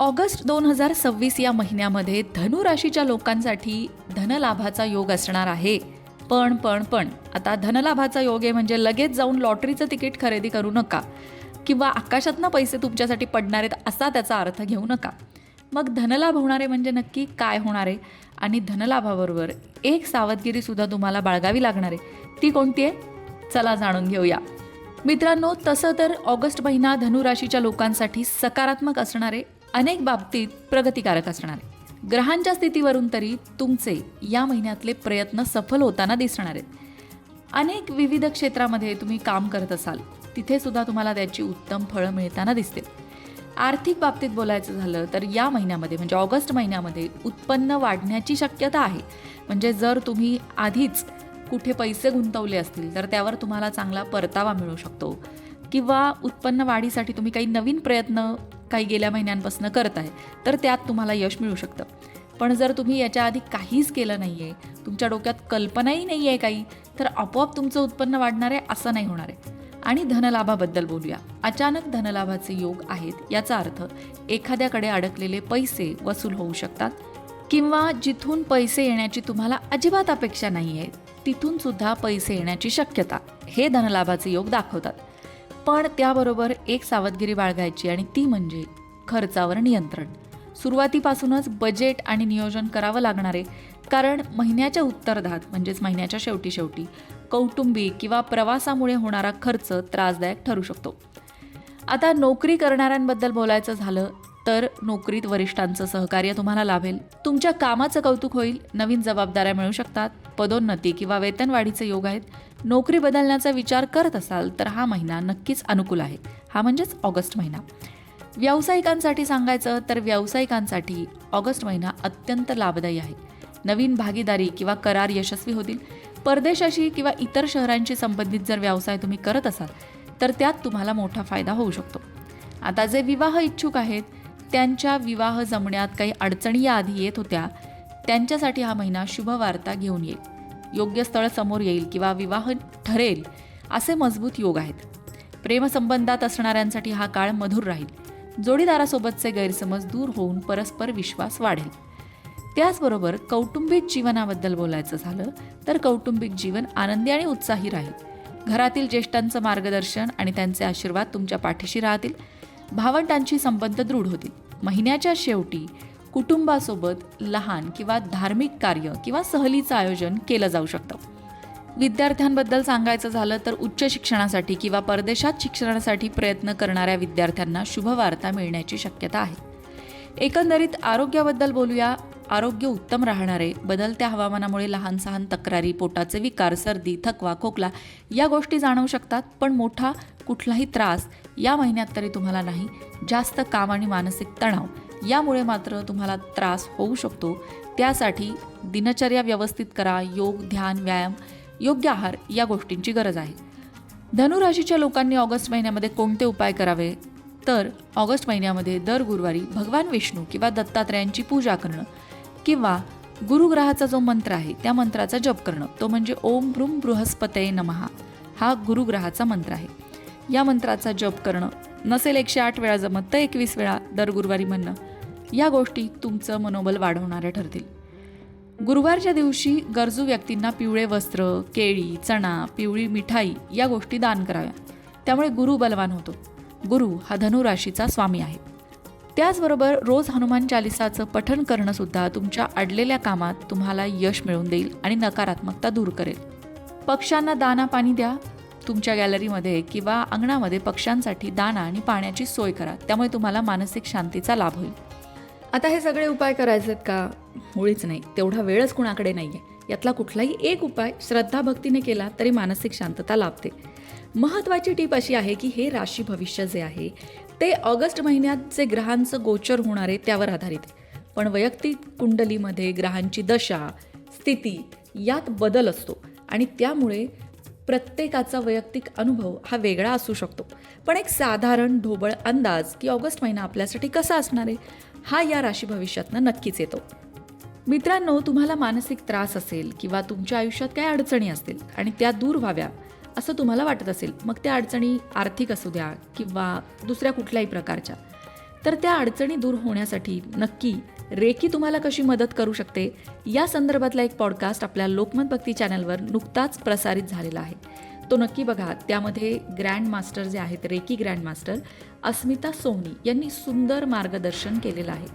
August 2026 या महिन्यामध्ये धनु राशीच्या लोकांसाठी धनलाभाचा योग असणार आहे. पण आता धनलाभाचा योग आहे म्हणजे लगेच जाऊन लॉटरीचं तिकीट खरेदी करू नका किंवा आकाशातनं पैसे तुमच्यासाठी पडणार आहेत असा त्याचा अर्थ घेऊ नका. मग धनलाभ होणार आहे म्हणजे नक्की काय होणार आहे आणि धनलाभाबरोबर एक सावधगिरीसुद्धा तुम्हाला बाळगावी लागणार आहे. ती कोणती आहे? चला जाणून घेऊया. मित्रांनो, तसं तर ऑगस्ट महिना धनु राशीच्या लोकांसाठी सकारात्मक असणार आहे, अनेक बाबतीत प्रगतिकारक असणार आहे. ग्रहांच्या स्थितीवरून तरी तुमचे या महिन्यातले प्रयत्न सफल होताना दिसणार आहेत. अनेक विविध क्षेत्रामध्ये तुम्ही काम करत असाल, तिथे सुद्धा तुम्हाला त्याची उत्तम फळं मिळताना दिसतील. आर्थिक बाबतीत बोलायचं झालं तर या महिन्यामध्ये म्हणजे ऑगस्ट महिन्यामध्ये उत्पन्न वाढण्याची शक्यता आहे. म्हणजे जर तुम्ही आधीच कुठे पैसे गुंतवले असतील तर त्यावर तुम्हाला चांगला परतावा मिळू शकतो किंवा उत्पन्न वाढीसाठी तुम्ही काही नवीन प्रयत्न काही गेल्या महिन्यांपासून करत आहे तर त्यात तुम्हाला यश मिळू शकतं. पण जर तुम्ही याच्या आधी काहीच केलं नाही आहे, तुमच्या डोक्यात कल्पनाही नाही आहे काही, तर आपोआप तुमचं उत्पन्न वाढणार आहे असं नाही होणार आहे. आणि धनलाभाबद्दल बोलूया. अचानक धनलाभाचे योग आहेत याचा अर्थ एखाद्याकडे अडकलेले पैसे वसूल होऊ शकतात किंवा जिथून पैसे येण्याची तुम्हाला अजिबात अपेक्षा नाही आहे तिथून सुद्धा पैसे येण्याची शक्यता हे धनलाभाचे योग दाखवतात. पण त्याबरोबर एक सावधगिरी बाळगायची आणि ती म्हणजे खर्चावर नियंत्रण. सुरुवातीपासूनच बजेट आणि नियोजन करावं लागणार आहे, कारण महिन्याच्या उत्तरार्धात म्हणजेच महिन्याच्या शेवटी कौटुंबिक किंवा प्रवासामुळे होणारा खर्च त्रासदायक ठरू शकतो. आता नोकरी करणाऱ्यांबद्दल बोलायचं झालं तर नोकरीत वरिष्ठांचं सहकार्य तुम्हाला लाभेल, तुमच्या कामाचं कौतुक होईल, नवीन जबाबदाऱ्या मिळू शकतात, पदोन्नती किंवा वेतनवाढीचे योग आहेत. नोकरी बदलण्याचा विचार करत असाल तर हा महिना नक्कीच अनुकूल आहे. हा म्हणजेच ऑगस्ट महिना. व्यावसायिकांसाठी सांगायचं तर व्यावसायिकांसाठी ऑगस्ट महिना अत्यंत लाभदायी आहे. नवीन भागीदारी किंवा करार यशस्वी होतील. परदेशाशी किंवा इतर शहरांशी संबंधित जर व्यवसाय तुम्ही करत असाल तर त्यात तुम्हाला मोठा फायदा होऊ शकतो. आता जे विवाह इच्छुक आहेत त्यांच्या विवाह जमण्यात काही अडचणी याआधी येत होत्या, त्यांच्यासाठी हा महिना शुभ वार्ता घेऊन येईल. योग्य स्थळ समोर येईल किंवा विवाह ठरेल असे मजबूत योग आहेत. प्रेमसंबंधात असणाऱ्यांसाठी हा काळ मधुर राहील. जोडीदारासोबतचे गैरसमज दूर होऊन परस्पर विश्वास वाढेल. त्याचबरोबर कौटुंबिक जीवनाबद्दल बोलायचं झालं तर कौटुंबिक जीवन आनंदी आणि उत्साही राहील. घरातील ज्येष्ठांचं मार्गदर्शन आणि त्यांचे आशीर्वाद तुमच्या पाठीशी राहतील. भावंडांशी संबंध दृढ होतील. महिन्याच्या शेवटी कुटुंबासोबत लहान किंवा धार्मिक कार्य किंवा सहलीचं आयोजन केलं जाऊ शकतं. विद्यार्थ्यांबद्दल सांगायचं झालं तर उच्च शिक्षणासाठी किंवा परदेशात शिक्षणासाठी प्रयत्न करणाऱ्या विद्यार्थ्यांना शुभवार्ता मिळण्याची शक्यता आहे. एकंदरीत आरोग्याबद्दल बोलूया. आरोग्य उत्तम राहणार आहे. बदलत्या हवामानामुळे लहान सहान तक्रारी, पोटाचे विकार, सर्दी, थकवा, खोकला या गोष्टी जाणवू शकतात, पण मोठा कुठलाही त्रास या महिन्यात तरी तुम्हाला नाही. जास्त काम आणि मानसिक तणाव यामुळे मात्र तुम्हाला त्रास होऊ शकतो. त्यासाठी दिनचर्या व्यवस्थित करा. योग, ध्यान, व्यायाम, योग्य आहार या गोष्टींची गरज आहे. धनुराशीच्या लोकांनी ऑगस्ट महिन्यामध्ये कोणते उपाय करावे तर ऑगस्ट महिन्यामध्ये दर गुरुवारी भगवान विष्णू किंवा दत्तात्रयांची पूजा करणं किंवा गुरुग्रहाचा जो मंत्र आहे त्या मंत्राचा जप करणं, तो म्हणजे ओम ब्रूम बृहस्पतये नमः हा गुरुग्रहाचा मंत्र आहे. या मंत्राचा जप करणं नसेल 108 वेळा जमत तर 21 वेळा दर गुरुवारी म्हणणं, या गोष्टी तुमचं मनोबल वाढवणाऱ्या ठरतील. गुरुवारच्या दिवशी गरजू व्यक्तींना पिवळे वस्त्र, केळी, चणा, पिवळी मिठाई या गोष्टी दान कराव्या. त्यामुळे गुरु बलवान होतो. गुरु हा धनुराशीचा स्वामी आहे. त्याचबरोबर रोज हनुमान चालिसाचं पठण करणं सुद्धा तुमच्या अडलेल्या कामात तुम्हाला यश मिळवून देईल आणि नकारात्मकता दूर करेल. पक्ष्यांना दाना पाणी द्या. तुमच्या गॅलरीमध्ये किंवा अंगणामध्ये पक्ष्यांसाठी दाना आणि पाण्याची सोय करा. त्यामुळे तुम्हाला मानसिक शांतीचा लाभ होईल. आता हे सगळे उपाय करायचे आहेत का? मुळीच नाही. तेवढा वेळच कुणाकडे नाही आहे. यातला कुठलाही एक उपाय श्रद्धा भक्तीने केला तरी मानसिक शांतता लाभते. महत्त्वाची टीप अशी आहे की हे राशी भविष्य जे आहे ते ऑगस्ट महिन्यात जे ग्रहांचं गोचर होणार आहे त्यावर आधारित आहे. पण वैयक्तिक कुंडलीमध्ये ग्रहांची दशा, स्थिती यात बदल असतो आणि त्यामुळे प्रत्येकाचा वैयक्तिक अनुभव हा वेगळा असू शकतो. पण एक साधारण ढोबळ अंदाज की ऑगस्ट महिना आपल्यासाठी कसा असणार आहे हा या राशी भविष्यातनं नक्कीच येतो. मित्रांनो, तुम्हाला मानसिक त्रास असेल किंवा तुमच्या आयुष्यात काही अडचणी असतील आणि त्या दूर व्हाव्या असं तुम्हाला वाटत असेल, मग त्या अडचणी आर्थिक असू द्या किंवा दुसऱ्या कुठल्याही प्रकारच्या, तर त्या अडचणी दूर होण्यासाठी नक्की रेकी तुम्हाला कशी मदत करू शकते या संदर्भातला एक पॉडकास्ट आपल्या लोकमत भक्ती चॅनलवर नुकताच प्रसारित झालेला आहे. तो नक्की बघा. त्यामध्ये ग्रँड मास्टर जे आहेत, रेकी ग्रँड मास्टर अस्मिता सोहनी यांनी सुंदर मार्गदर्शन केलेलं आहे.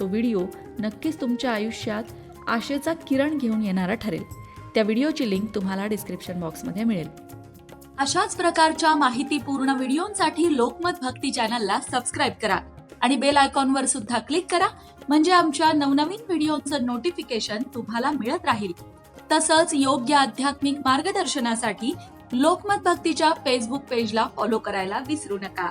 तो व्हिडिओ नक्कीच तुमच्या आयुष्यात आशेचा किरण घेऊन येणारा ठरेल. त्या व्हिडिओची लिंक तुम्हाला डिस्क्रिप्शन बॉक्समध्ये मिळेल. अशाच प्रकारच्या माहितीपूर्ण व्हिडिओंसाठी लोकमत भक्ती चॅनलला सबस्क्राईब करा आणि बेल आयकॉनवर सुद्धा क्लिक करा, म्हणजे आमच्या नवनवीन व्हिडिओचं नोटिफिकेशन तुम्हाला मिळत राहील. तसंच योग्य आध्यात्मिक मार्गदर्शनासाठी लोकमत भक्तीच्या फेसबुक पेजला फॉलो करायला विसरू नका.